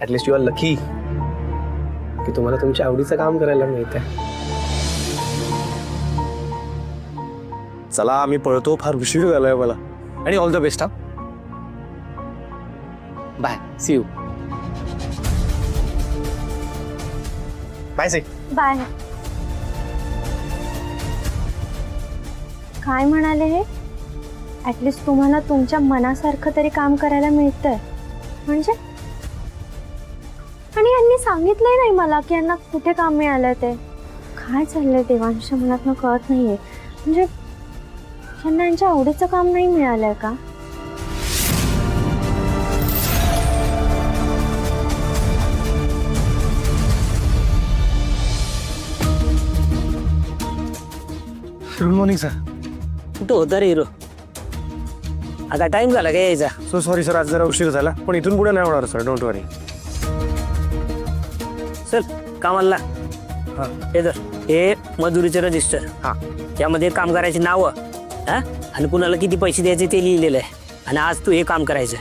At least you R lucky की तुम्हाला तुमच्या आवडीचं काम करायला मिळतंय. चला आम्ही पळतो, फार उशीर झालाय मला. आणि ऑल द बेस्ट. हा bye, see you. Bye. Bye. काय म्हणाले हे? ऍटलिस्ट तुम्हाला तुमच्या मनासारखं तरी काम करायला मिळतंय म्हणजे. आणि यांनी सांगितलंय नाही मला की यांना कुठे काम मिळालं ते. काय चाललंय देवांच्या मनात कळत नाहीये. म्हणजे यांना यांच्या आवडीचं काम नाही मिळालंय का? Good morning sir. कुठं होता रे हिरो? आता टाइम झाला काय यायचा? सो सॉरी सर, आज जरा उशीर झाला, पण इथून पुढे नाही होणार सर, डोंट वरी. चल कामाला. हां हे तर हे मजुरीचे रजिस्टर. हां त्यामध्ये कामगाराची नावं हां आणि कुणाला किती पैसे द्यायचे ते लिहिलेलं आहे. आणि आज तू हे काम करायचं,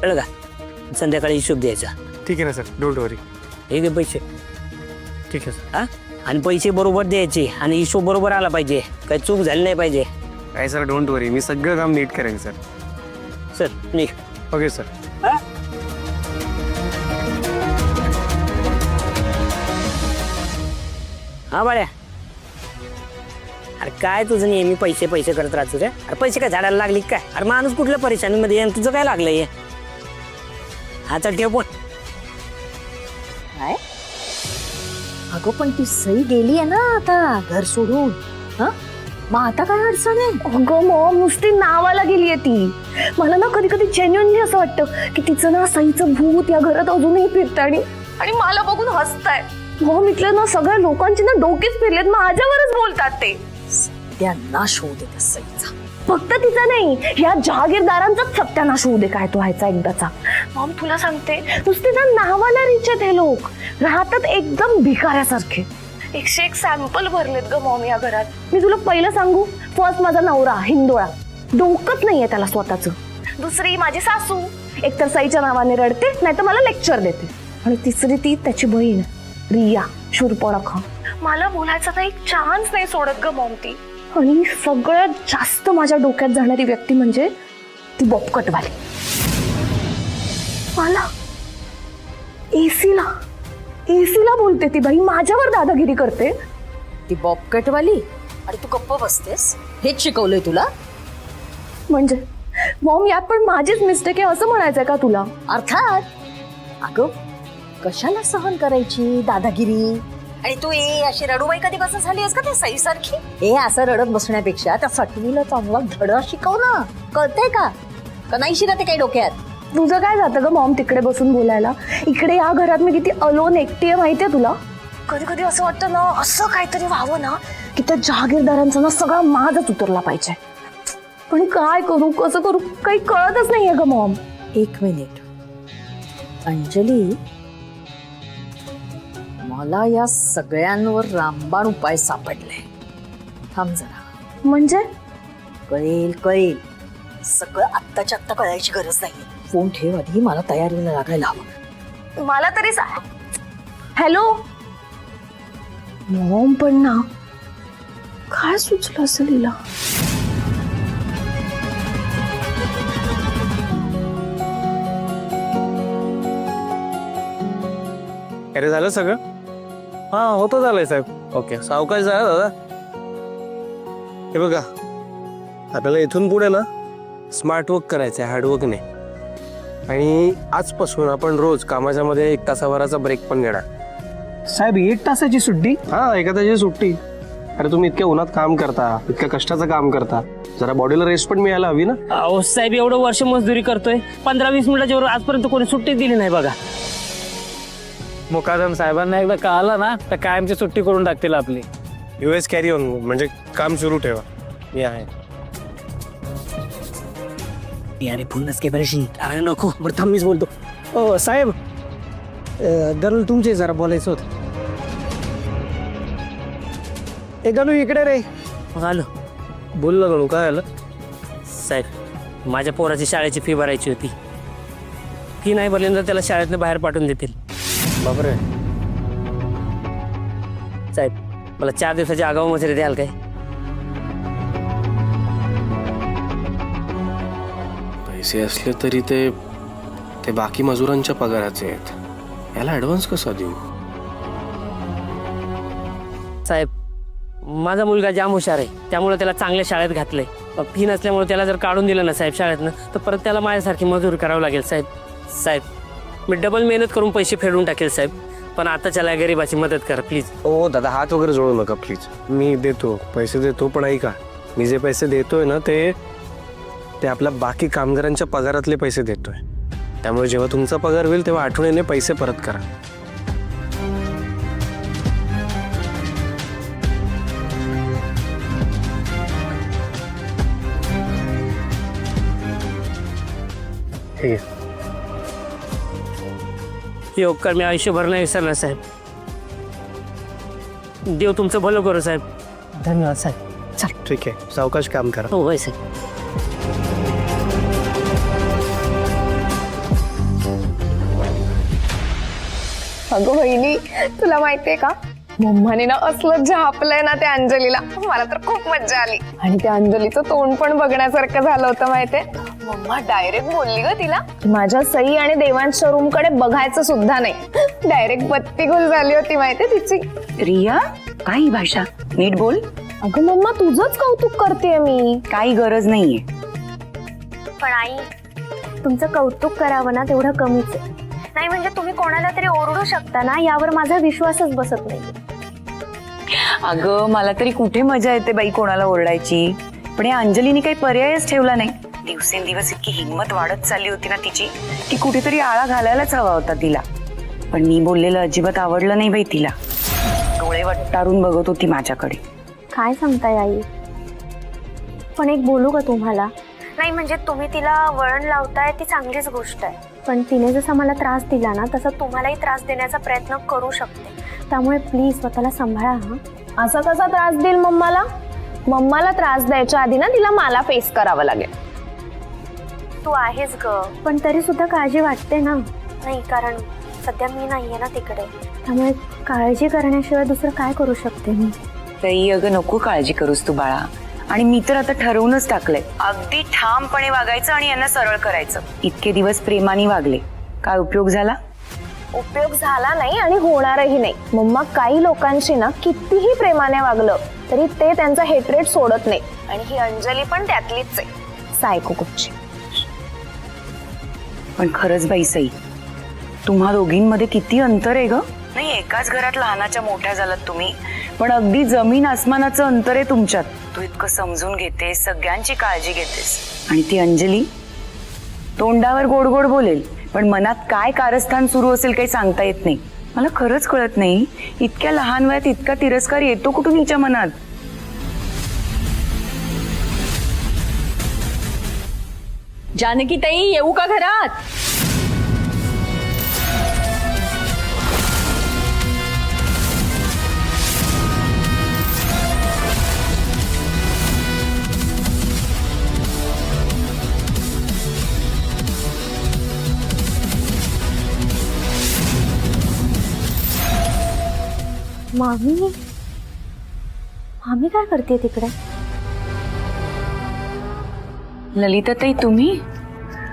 कळलं का? संध्याकाळी हिशोब द्यायचा. ठीक आहे ना सर, डोंट वरी. हे घे पैसे. ठीक आहे सर. हां आणि पैसे बरोबर द्यायचे आणि हिशोब बरोबर आला पाहिजे, काही चूक झाली नाही पाहिजे. काय सर, डोंट वरी, मी सगळं काम नीट करेन सर. सर निघ. Okay sir. हां बाळ्या, अरे काय तुझं नेहमी पैसे पैसे करत राहतो रे? अरे पैसे काय झाडाला लागली काय? अरे माणूस कुठल्या परेशानीमध्ये आहे? तुझं काय लागलंय? हा चल ठेव फोन. काय अगं पण ती सई गेली आहे ना आता घर सोडून. हा मग आता काय अडचण आहे? अगं मॉम, नुसती नावाला गेलीये ती. मला ना कधी कधी जेन्युइनली असं वाटतं की तिचं ना सईचं भूत या घरात अजूनही फिरतं आणि मला बघून हसताय. मॉम, इथलं ना सगळ्या लोकांची ना डोकेच फिरलेत, माझ्यावरच बोलतात ते. सत्यानाश होऊ दे त्या सईचा. फक्त तिचा नाही, या जहागीरदारांचाच सत्यानाश होऊ दे काय तो व्हायचा एकदाचा. मॉम, तुला सांगते, नुसते ना नावाला रिच आहेत हे लोक, राहतात एकदम भिकाऱ्यासारखे. 101 सॅम्पल भरलेत ग मॉम या घरात. मी तुला पहिलं सांगू, फर्स्ट माझा नवरा हिंदोळा, डोकंच नाहीये त्याला स्वतःच. दुसरी माझी सासू, एकतर सईच्या नावाने रडते, नाही तर मला लेक्चर देते. आणि तिसरी ती त्याची बहीण रिया, शूरपणखा. मला बोलायचा तर एक चान्स नाही सोडत ग मॉम ती. आणि सगळ्यात जास्त माझ्या डोक्यात जाणारी व्यक्ती म्हणजे ती बॉबकटवाली. मला एसीला बोलते ती बाई, माझ्यावर दादागिरी करते. ती बॉबकटवाली आणि तू गप्प बसतेस? हेच शिकवलंय तुला? म्हणजे मॉम, यात पण माझीच मिस्टेक आहे असं म्हणायचंय का तुला? अर्थात. अगं कशाला सहन करायची दादागिरी? आणि तू अशी रडूबाई कधी कसं झाली आहेस का त्या सईसारखी? असं रडत बसण्यापेक्षा त्या सटवीला चांगला धडा शिकव ना. कळतंय का नाही शिरते काही डोक्यात? तुझं काय जातं ग मॉम तिकडे बसून बोलायला? इकडे या घरात मी किती अलोन एकटी आहे माहितीये तुला? कधी कधी असं वाटतं ना, असं काहीतरी व्हावं ना की त्या जहागीरदारांचा ना सगळा माझच उतरला पाहिजे. पण काय करू, कसं करू, काही कळतच नाहीये ग मॉम. एक मिनिट अंजली, मला या सगळ्यांवर रामबाण उपाय सापडले. थांब जरा. म्हणजे कळेल सगळं आत्ताच्या आत्ता कळायची गरज नाही. फोन ठेव आधी, मला तयारीला लागायला हवं. मला तरी हॅलो मॉम, पण ना काय सुचलं असेल हिला? अरे झालं सगळं? हां होतं, झालंय साहेब. ओके, सावकाश झाला दादा. हे बघा, आपल्याला इथून पुढे ना स्मार्ट वर्क करायचं आहे, हार्डवर्क नाही. आणि आजपासून आपण रोज कामाच्या मध्ये 1 तासाभराचा ब्रेक पण घेणार. साहेब 1 तासाची सुट्टी? हा, 1 तासाची सुट्टी. अरे तुम्ही इतक्या उन्हात काम करता, इतक्या कष्टाचं काम करता, जरा बॉडीला रेस्ट पण मिळायला हवी ना. अहो साहेब, एवढं वर्ष मजदुरी करतोय, 15-20 मिनिटाच्या वर आजपर्यंत कोणी सुट्टी दिली नाही बघा. मुकादम साहेबांना एकदा कळालं ना तर कायमची सुट्टी करून टाकतील आपली. US कॅरी ऑन, म्हणजे काम सुरू ठेवा, मी आहे. अरे फुलच के बरेशी. अरे नको, बरं थांब, मीच बोलतो. ओ साहेब, दरल तुमचे जरा बोलायचं होतं. गणू इकडे रे. आलो. बोल ना गणू, काय आलं? साहेब, माझ्या पोराची शाळेची फी भरायची होती. फी नाही भरली तर त्याला शाळेतनं बाहेर पाठवून देतील. बापरे. साहेब मला 4 दिवसाची आगाऊ मजुरी द्याल काय? पैसे असले तरी ते बाकी मजुरांच्या पगाराचे आहेत. याला ऍडव्हान्स कसा देऊ? साहेब माझा मुलगा जाम हुशार आहे, त्यामुळे त्याला चांगल्या शाळेत घातलंय. फी नसल्यामुळे त्याला जर काढून दिलं ना साहेब शाळेतनं, तर परत त्याला माझ्यासारखी मजुरी करावं लागेल. साहेब मी डबल मेहनत करून पैसे फेडून टाकेल साहेब, पण आता त्याला गरिबाची मदत करा प्लीज. ओ दादा, हात वगैरे जोडू नका प्लीज. मी देतो, पैसे देतो, पण ऐका, मी जे पैसे देतोय ना ते आपल्या बाकी कामगारांच्या पगारातले पैसे देतोय. त्यामुळे जेव्हा तुमचा पगार होईल तेव्हा आठवणीने पैसे परत करा. ठीक आहे. हे उपकार मी आयुष्यभर नाही विसरणार साहेब. देव तुमचं भलं करू साहेब. धन्यवाद साहेब. ठीक आहे, सावकाश काम करा. हो होय साहेब. अगं बहिणी, तुला माहितीये का, मम्माने ना असलं झापलंय ना त्या अंजलीला, मला तर खूप मज्जा आली. आणि त्या अंजलीचं तोंड पण बघण्यासारखं झालं होतं माहितीये. मम्मा डायरेक्ट बोलली ग तिला, माझ्या सई आणि देवांच्या रूम कडे बघायचं सुद्धा नाही. डायरेक्ट बत्ती गुल झाली होती माहितीये तिची. रिया, काही भाषा नीट बोल. अगं मम्मा, तुझंच कौतुक करतेय मी. काही गरज नाहीये. पण आई, तुमचं कौतुक करावं ना तेवढं कमीच आहे. नाही म्हणजे तुम्ही कोणाला तरी ओरडू शकता ना, यावर माझा विश्वासच बसत नाही. अगं मला तरी कुठे मजा येते बाई कोणाला ओरडायची, पण या अंजलीने काही पर्यायच ठेवला नाही. दिवसेंदिवस इतकी हिंमत वाढत चालली होती ना तिची, की कुठेतरी आळा घालायलाच हवा होता तिला. पण मी बोललेलं अजिबात आवडलं नाही बाई तिला. डोळे वट्टारून बघत होती माझ्याकडे. काय सांगताय आई? पण एक बोलू का तुम्हाला? नाही म्हणजे तुम्ही तिला वळण लावताय ती चांगलीच गोष्ट आहे, पण तिने जसा मला त्रास दिला ना तसा तुम्हालाही त्रास देण्याचा प्रयत्न करू शकते. त्यामुळे प्लीज स्वतःला सांभाळा. हा असा कसा त्रास देईल मम्माला? मम्माला त्रास द्यायच्या आधी ना तिला मला फेस करावं लागेल. तू आहेस ग, पण तरी सुद्धा काळजी वाटते ना. नाही कारण सध्या मी नाहीये ना तिकडे, त्यामुळे काळजी करण्याशिवाय दुसरं काय करू शकते मी. ताई अगं नको काळजी करूस तू बाळा. आणि मी तर आता ठरवूनच टाकलंय, अगदी ठामपणे वागायचं आणि यांना सरळ करायचं. इतके दिवस प्रेमाने वागले, काय उपयोग झाला? उपयोग झाला नाही आणि होणारही नाही. मम्मा, काही लोकांशी ना कितीही प्रेमाने वागलं तरी ते त्यांचा हेट्रेट सोडत नाही, आणि ही अंजली पण त्यातलीच आहे. सायको कुठची. पण खरंच बाई सई, तुम्हा दोघींमध्ये किती अंतर आहे ग. नाही एकाच घरात लहानाच्या मोठ्या झालात तुम्ही, पण अगदी जमीन आसमानाचं अंतर आहे तुमच्यात. तू इतकं समजून घेतेस, सगळ्यांची काळजी घेतेस, आणि ती अंजली तोंडावर गोड गोड बोलेल, पण मनात काय कारस्थान सुरू असेल काही सांगता येत नाही. मला खरंच कळत नाही, इतक्या लहान वयात इतका तिरस्कार येतो कुठून हिच्या मनात. जानकी ताई, येऊ का घरात? मामी काय करते तिकडे? ललिता ताई तुम्ही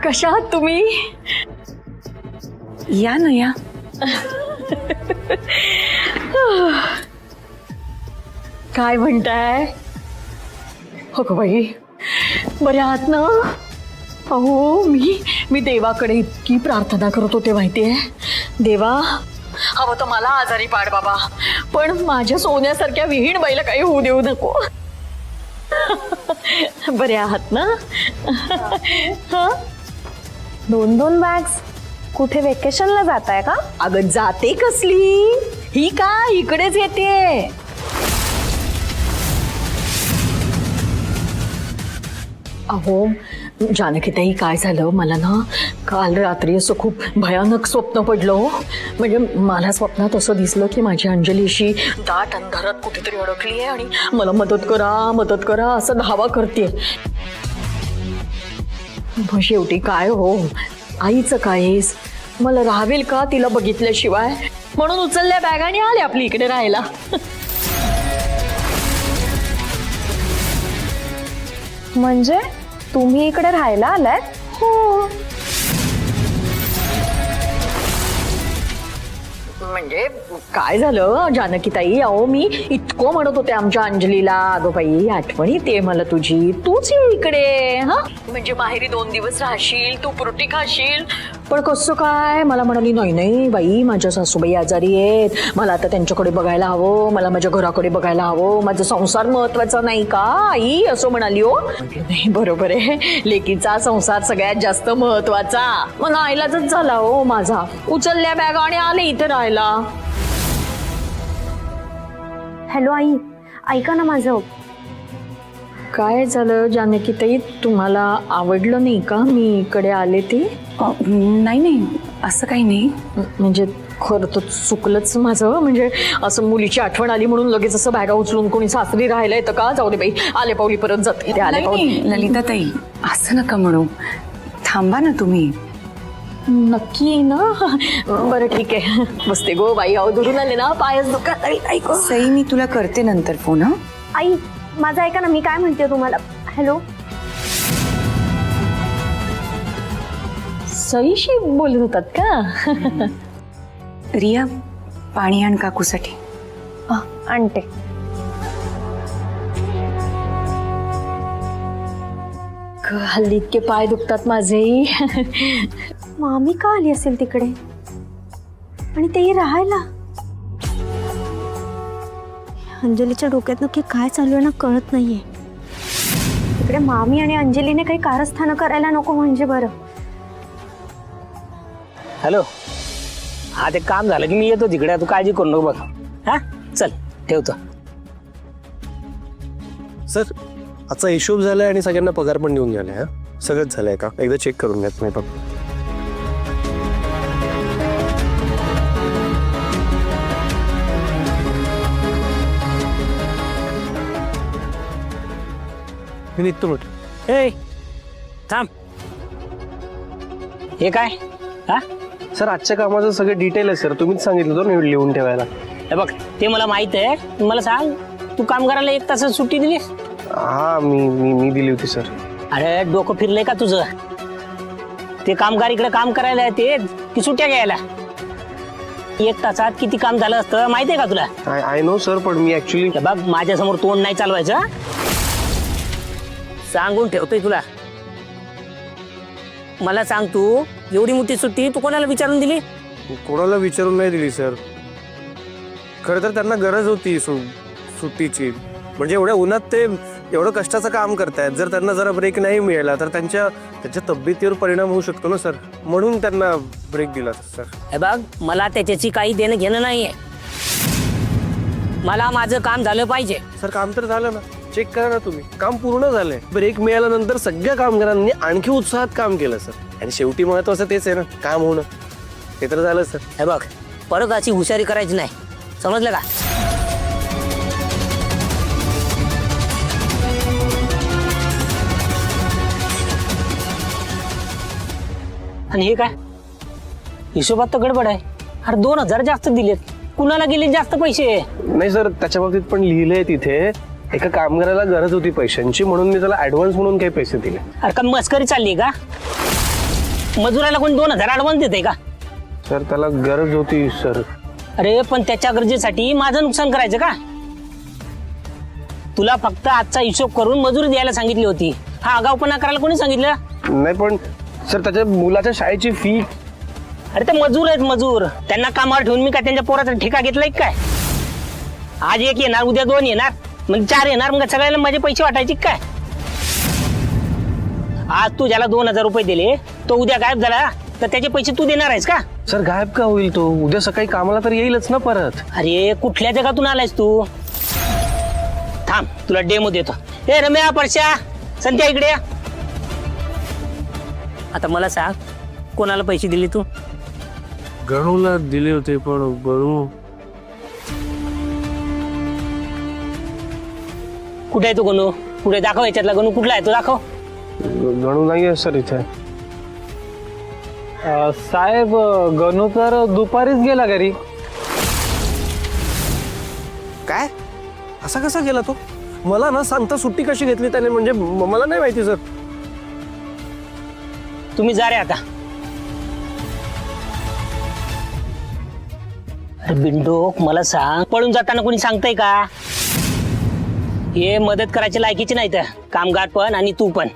कशा आहात तुम्ही? या ना या. काय म्हणताय? हो का बाई, बरे आहात ना? अहो मी देवाकडे इतकी प्रार्थना करत होते माहितीये. देवा, हवं तर मला आजारी पाड बाबा, पण माझ्या सोन्यासारख्या विहीण बाईला काही होऊ देऊ नको. बरे आहात ना? हा, 2 बॅग्स कुठे वेकेशनला जाताय का? अगं जाते कसली, ही का इकडेच येते. अहो जानकीताई, काय झालं मला ना काल रात्री असं खूप भयानक स्वप्न पडलं. म्हणजे मला स्वप्नात असं दिसलं की माझी अंजली अशी दाट अंधारात कुठेतरी अडकली आहे आणि मला मदत करा असं धावा करते. शेवटी काय हो, आईचं काय आहेस? मला राहावेल का तिला बघितल्याशिवाय? म्हणून उचलल्या बॅगाने आले आपली इकडे राहायला. म्हणजे तुम्ही इकडे राहायला आलाय? हो. म्हणजे काय झालं जानकीताई? अहो मी इतकं म्हणत होते आमच्या अंजलीला, अगं बाई आठवणी ते मला तुझी, तूच ये इकडे. हा म्हणजे माहेरी 2 दिवस राहशील, तू पुरटी खाशील. पण कसं काय? मला म्हणाली नाही नाही बाई, माझ्या सासूबाई आजारी आहेत, मला आता त्यांच्याकडे बघायला हवं, मला माझ्या घराकडे बघायला हवं, माझा संसार महत्वाचा नाही का आई? असं म्हणाली. हो नाही बरोबर आहे, लेकीचा संसार सगळ्यात जास्त महत्वाचा. मग नाईलाजच झाला हो माझा. उचलल्या बॅगा आणि आले इथे राहायला. हॅलो आई, ऐका ना माझं. काय झालं जानकीताई? तुम्हाला आवडलं नाही का मी इकडे आले ते? नाही नाही, असं काही नाही. म्हणजे खरं तर चुकलंच माझं. म्हणजे असं मुलीची आठवण आली म्हणून लगेच असं बॅगा उचलून कोणी सासरी राहायला येतं का? जाऊ दे बाई, आले पावली परत जाते. ते आले नाही, पावली. नाही, ललिताताई असं नका म्हणू. थांबा ना तुम्ही. नक्की ना? बरं ठीक आहे, बसते गो बाई. अहो दुरून आले ना, पायच दुखत. ऐक सई, मी तुला करते नंतर फोन. हा आई माझं ऐका ना, मी काय म्हणते तुम्हाला. हॅलो, सईशी बोलत होतात का? रिया, पाणी आण काकूसाठी. आणते. हल्ली इतके पाय दुखतात माझेही. मामी का आली असेल तिकडे, आणि तेही राहायला? अंजलीच्या डोक्यात नक्की काय चालू आहे ना कळत नाहीये. तिकडे मामी आणि अंजलीने काही कारस्थानं करायला नको म्हणजे बरं. हॅलो, हा ते काम झालं की मी येतो तिकडे, तू काळजी करू नको बघ. हा चल ठेवतो. सर आजचा हिशोब झालाय आणि सगळ्यांना पगार पण देऊन गेलाय. हा सगळंच झालंय का? एकदा चेक करून घ्या तुम्ही बघ. मी निघतो म्हटलं. ए थांब. हे काय? हा सर आजच्या कामाचं सगळं डिटेल आहे सर, तुम्हीच सांगितलं होतं ना लिहून ठेवायला. हे बघ, ते मला माहित आहे. मला सांग, तू काम करायला 1 तासात सुट्टी दिलीस? हा मी दिली होती सर. अरे डोकं फिरलंय का तुझं? ते कामगार इकडे काम करायला येते की सुट्ट्या घ्यायला? 1 तासात किती काम झालं असतं माहितीये का तुला? आय नो सर, पण मी ऍक्च्युली. हे बघ, माझ्यासमोर तोंड नाही चालवायचं. सांगून ठेवतोय तुला. मला सांग, तू एवढी मोठी सुट्टी तू कोणाला विचारून दिली? कोणाला विचारून नाही दिली सर. खरं तर त्यांना गरज होती सुट्टीची. म्हणजे एवढ्या उन्हात ते एवढं कष्टाचं काम करतायत, जर त्यांना जरा ब्रेक नाही मिळाला तर त्यांच्या तब्येतीवर परिणाम होऊ शकतो ना सर, म्हणून त्यांना ब्रेक दिला सर. हे बघ, मला त्याच्याची काही देणं घेणं नाहीये. मला माझं काम झालं पाहिजे. सर काम तर झालं ना, चेक करा ना तुम्ही, काम पूर्ण झालंय. ब्रेक मिळाल्यानंतर सगळ्या कामगारांनी आणखी उत्साहात काम केलं सर, आणि शेवटी महत्वाचं तेच आहे ना, काम होणं. ते तर झालं सर. हे बघ, परत अशी हुशारी करायची नाही, समजलं का? आणि हे काय हिशोबात तर गडबड आहे. अरे 2000 जास्त दिलेत, कुणाला गेले जास्त पैसे? नाही सर, त्याच्या बाबतीत पण लिहिलंय तिथे, एका कामगाराला गरज होती पैशांची म्हणून मी त्याला ऍडव्हान्स म्हणून काही पैसे दिले. अरे का मस्करी चालली का? मजुराला कोण 2000 ऍडव्हान्स देते का? सर त्याला गरज होती सर. अरे पण त्याच्या गरजेसाठी माझं नुकसान करायचं का? तुला फक्त आजचा हिशोब करून मजुरी द्यायला सांगितली होती. हा आगाऊपणा करायला कोणी सांगितलं? नाही पण सर त्याच्या मुलाच्या शाळेची फी. अरे ते मजूर आहेत, मजूर. त्यांना कामावर ठेवून मी काय त्यांच्या पोराचा ठेका घेतलाय काय? आज 1 येणार, उद्या 2 येणार, मग 4 येणार, मग सगळ्यांना माझे पैसे वाटायचे काय? आज तू ज्याला 2000 रुपये दिले तो उद्या गायब झाला तर त्याचे पैसे तू देणार आहेस का? सर गायब का होईल तो? उद्या सकाळी कामाला तर येईलच ना परत. अरे कुठल्या जगातून आलायस तू? थांब, तुला डेमो देतो. ए रम्या, परश्या, संध्या इकडे या. आता मला सांग, कोणाला पैसे दिले तू? गणूला दिले होते, पण गणू कुठे आहे तू गणू? कुठे दाखव, याच्यातला गणू कुठला आहे तो दाखव. गणू नाहीये सर इथे. साहेब गणू तर दुपारीच गेला घरी. काय असा कसा गेला तो? मला ना सांगता सुट्टी कशी घेतली त्याने, म्हणजे मला नाही माहिती सर. तुम्ही जा रे आता. अरे बिंडोक, मला सांग, पळून जाताना कोणी सांगतंय का? हे मदत करायची लायकीची नाही तर कामगार पण आणि तू पण.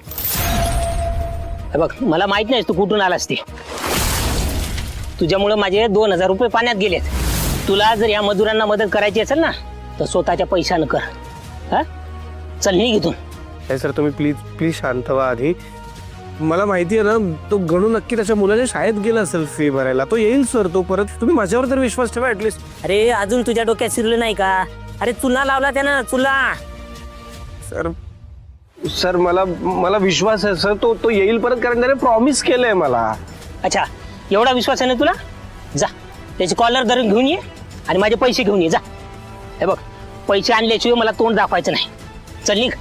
हे बघ, मला माहित नाही तू कुठून आलास ते. तुझ्यामुळे माझे 2000 रुपये पाण्यात गेलेत. तुला जर या मजुरांना मदत करायची असेल ना तर स्वतःच्या पैशानं कर. हा, चल निघ इथून. नाही सर, तुम्ही प्लीज प्लीज शांत व्हा आधी. मला माहिती आहे ना, तो गणू नक्की त्याच्या मुलाच्या शाळेत गेला असेल फी भरायला. तो येईल सर, तो परत. तुम्ही माझ्यावर तर विश्वास ठेवा ऍटलीस्ट. अरे अजून तुझ्या डोक्यात शिरलं नाही का? अरे चुना लावला त्यानं, चुला. सर सर मला विश्वास आहे सर, तो येईल परत, कारण त्याने प्रॉमिस केलंय मला. अच्छा, एवढा विश्वास आहे ना तुला? जा, त्याची कॉलर धरून घेऊन ये आणि माझे पैसे घेऊन ये. जा. हे बघ, पैसे आणल्याशिवाय मला तोंड दाखवायचं नाही. चल निघ.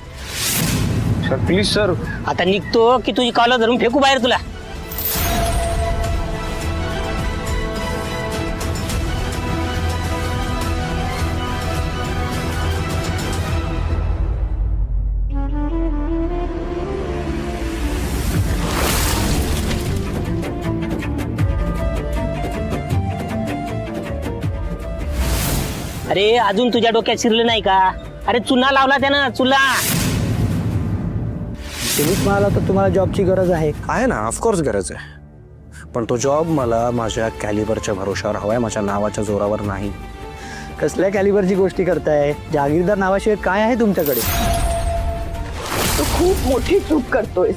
Sir please sir. आता निघतो की तुझी कॉलर धरून फेकू बाहेर तुला. अरे अजून तुझ्या डोक्यात शिरलं नाही का? अरे चुना लावला त्यानं, चुला. तुम्हीच म्हणाला तर तुम्हाला जॉबची गरज आहे. आहे ना, ऑफकोर्स गरज आहे. पण तो जॉब मला माझ्या कॅलिबरच्या भरोशावर हवाय, माझ्या नावाच्या जोरावर नाही. कसल्या कॅलिबरची गोष्टी करताय? जहागीरदार नावाशिवाय काय आहे तुमच्याकडे? तू खूप मोठी चूक करतोयस.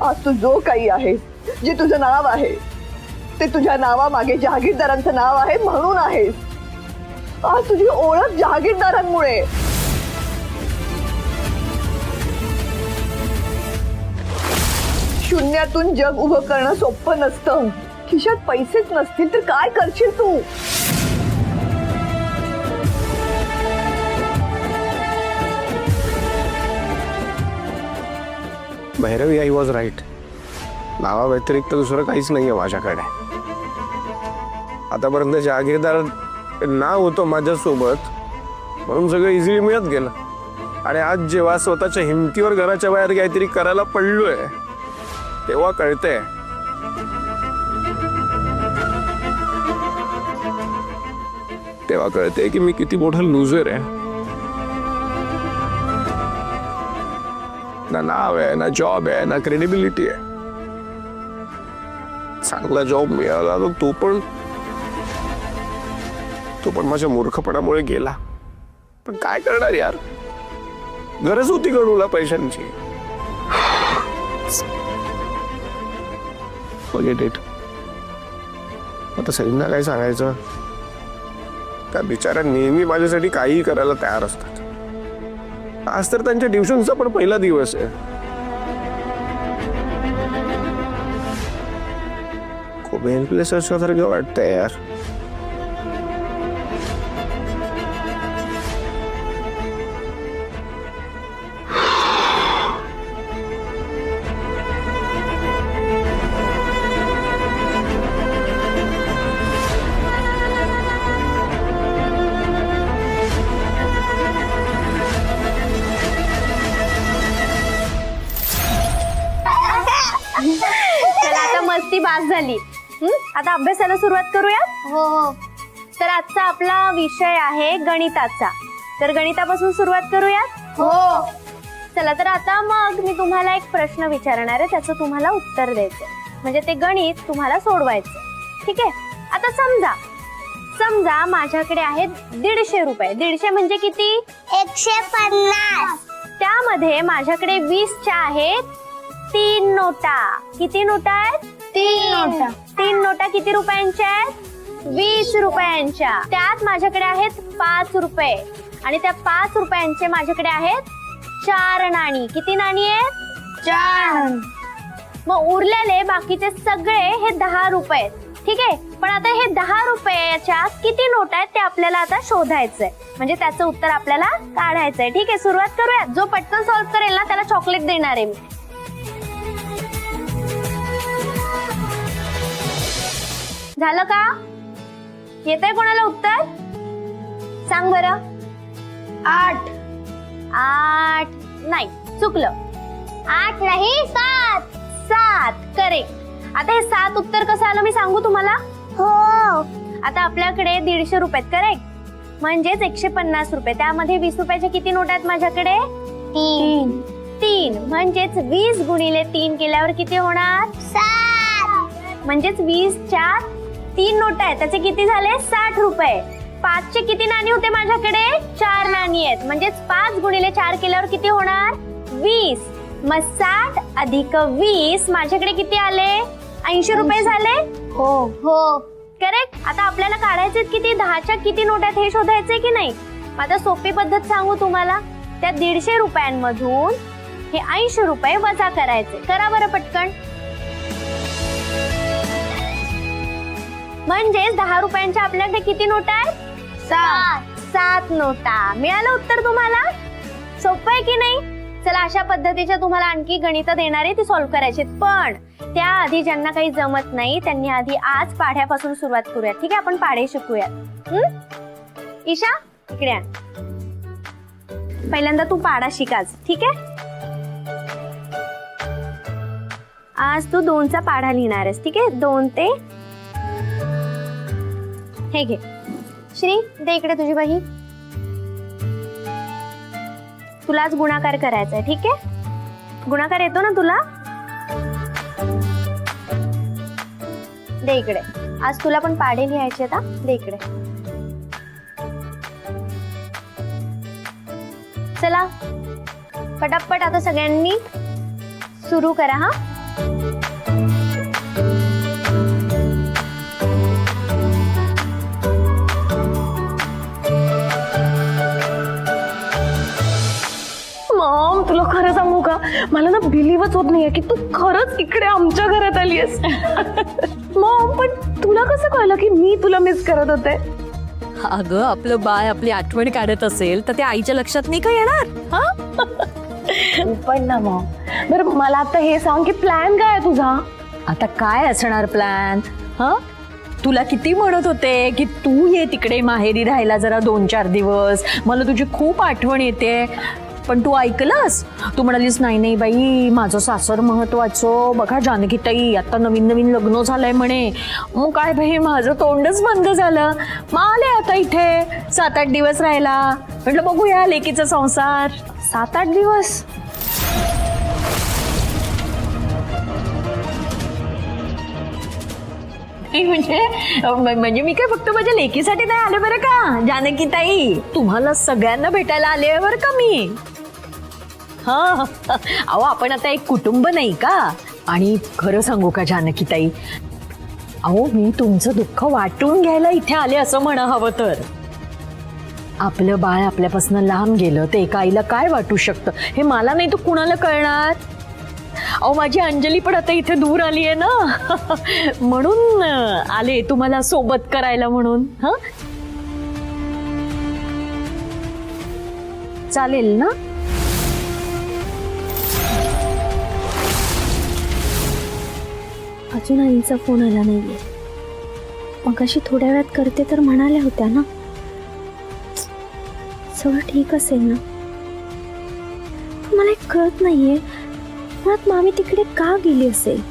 आज तू जो काही आहेस, जे तुझं नाव आहे, ते तुझ्या नावामागे जहागीरदारांचं नाव आहे म्हणून आहेस. आज तुझी ओळख जहागीरदारांमुळे. शून्यातून जग उभं करणं सोपं नसतं. खिशात पैसेच नसतील तर काय करशील तू? Bhairavi I was right. नावा व्यतिरिक्त दुसरं काहीच नाहीये माझ्याकडे. आतापर्यंत जहागीरदार नाव होतं माझ्यासोबत म्हणून सगळं इझिली मिळत गेलं. आणि आज जेव्हा स्वतःच्या हिमतीवर घराच्या बाहेर काहीतरी करायला पडलोय तेव्हा कळतंय की मी किती मोठा लुझर आहे. ना नाव आहे, ना जॉब आहे, ना क्रेडिबिलिटी आहे. चांगला जॉब मिळाला तर तो पण माझ्या मूर्खपणामुळे गेला. पण काय करणार यार, गरज होती गणूला पैशांची. Forget it. आता सईंना काय सांगायचं? त्या बिचाऱ्या नेहमी माझ्यासाठी काहीही करायला तयार असतात. आज तर त्यांच्या ट्युशनचा पण पहिला दिवस आहे. खूप हेल्पलेस असल्यासारखं वाटतंय यार. चला आता मस्ती बास झाली. आता अभ्यासाला सुरुवात करूया. हो हो. तर आजचा आपला विषय आहे गणिताचा. तर गणितापासून सुरुवात करूया. हो. चला, तर आता मग मी तुम्हाला एक प्रश्न विचारणार आहे, त्याचं तुम्हाला उत्तर द्यायचं, म्हणजे ते गणित तुम्हाला सोडवायचं. ठीक आहे? आता समजा माझ्याकडे आहेत 150 रुपये. 150 म्हणजे किती? 150. त्यामध्ये माझ्याकडे 20च्या आहेत 3 नोटा. किती नोटा आहेत? 3 नोटा. 3 नोटा किती रुपयांच्या आहेत? 20 रुपयांच्या. त्यात माझ्याकडे आहेत 5 रुपये आणि त्या 5 रुपयांचे माझ्याकडे आहेत 4 नाणी. किती नाणी आहेत? 4. मग उरलेले बाकीचे सगळे हे 10 रुपये. ठीक आहे? पण आता हे 10 रुपयाच्या किती नोटा आहेत ते आपल्याला आता शोधायचंय, म्हणजे त्याचं उत्तर आपल्याला काढायचंय. ठीक आहे, सुरुवात करूया. जो पटकन सॉल्व्ह करेल ना त्याला चॉकलेट देणार आहे मी. झालं का? येतंय कोणाला उत्तर? सांग बरं. 8 नाही, चुकलं. 8 नाही 7 करेक्ट. आता हे 7 उत्तर कसं आलं मी सांगू तुम्हाला? हो. आता आपल्याकडे 150 रुपये करेक्ट, म्हणजेच 150 रुपये. त्यामध्ये 20 रुपयाच्या किती नोट आहेत माझ्याकडे? 3 म्हणजेच 20 गुणिले 3 केल्यावर किती होणार? 7. म्हणजेच 20च्या 3 नोट आहेत, त्याचे किती झाले? 60 रुपये. 5चे किती नाणी होते माझ्याकडे? 4 नाणी आहेत, म्हणजेच 5 गुणिले 4 केल्यावर किती होणार? 20. मग 60 अधिक 20 माझ्याकडे किती आले? 80 रुपये झाले. हो करेक्ट. आता आपल्याला काढायचे किती? 10च्या किती नोट आहेत हे शोधायचे की नाही? आता सोपी पद्धत सांगू तुम्हाला. त्या 150 रुपयांमधून हे 80 रुपये वजा करायचे. करा बरं पटकन. म्हणजेच 10 रुपयांच्या आपल्याकडे किती नोटा आहेत? 7 नोटा. मिळालं उत्तर तुम्हाला? सोपं आहे की नाही? चला, अशा पद्धतीच्या तुम्हाला आणखी गणित देणारे ती सॉल्व्ह करायचे, पण त्याआधी ज्यांना काही जमत नाही त्यांनी आधी आज पाढ्यापासून सुरुवात करूयात. ठीक आहे, आपण पाढे शिकूयात. ईशा इकडे आण. पहिल्यांदा तू पाढा शिक आज. ठीक आहे, आज तू 2चा पाढा लिहिणार आहेस. ठीक आहे, 2 ते हे घे. श्री, दे इकडे तुझी वही. तुला आज गुणाकार करायचा आहे. ठीक आहे, गुणाकार येतो ना तुला? दे इकडे. आज तुला पण पाढे लिहायचे आहेत. दे इकडे. चला पटापट आता सगळ्यांनी सुरू करा. हा, मॉम, तुला खरं सांगू का, मला ना बिलीवच होत नाहीये की तू खरंच इकडे आमच्या घरात आलीयस. मॉम, पण तुला कसं कळलं की मी तुला मिस करत होते? अगं, आपलं बाळ आपली आठवण काढत असेल तर ते आईच्या लक्षात नाही का येणार? पण ना मॉम, बरं मला आता हे सांग की प्लॅन काय आहे तुझा? आता काय असणार प्लॅन? हा, तुला किती म्हणत होते की तू ये तिकडे माहेरी राहायला जरा 2-4 दिवस, मला तुझी खूप आठवण येते. पण तू ऐकलंस? तू म्हणालीस नाही बाई, माझं सासर महत्वाचं. बघा जानकीताई, आता नवीन लग्न झालंय म्हणे. मग काय भाई, माझं तोंडच बंद झालं. मग आले आता इथे 7-8 दिवस राहायला. म्हटलं बघूया लेकीचा संसार. 7-8 दिवस? म्हणजे मी काय फक्त माझ्या लेकीसाठी नाही आले बरं का जानकीताई, तुम्हाला सगळ्यांना भेटायला आले बरं का मी. हा, अहो आपण आता एक कुटुंब नाही का? आणि खरं सांगू का जानकीताई, अहो मी तुमचं दुःख वाटून घ्यायला इथे आले असं म्हणा हवं तर. आपलं बाळ आपल्यापासून लांब गेलं ते एका आईला काय वाटू शकतं हे मला नाही तर कुणाला कळणार? अहो माझी अंजली पण आता इथे दूर आली आहे ना, म्हणून आले तुम्हाला सोबत करायला म्हणून. हा, चालेल ना? अजून आईचा फोन आला नाहीये. मग अशी थोड्या वेळात करते तर म्हणाल्या होत्या ना. सगळं ठीक असेल ना? मला एक कळत नाहीये, मुळात मामी तिकडे का गेली असेल?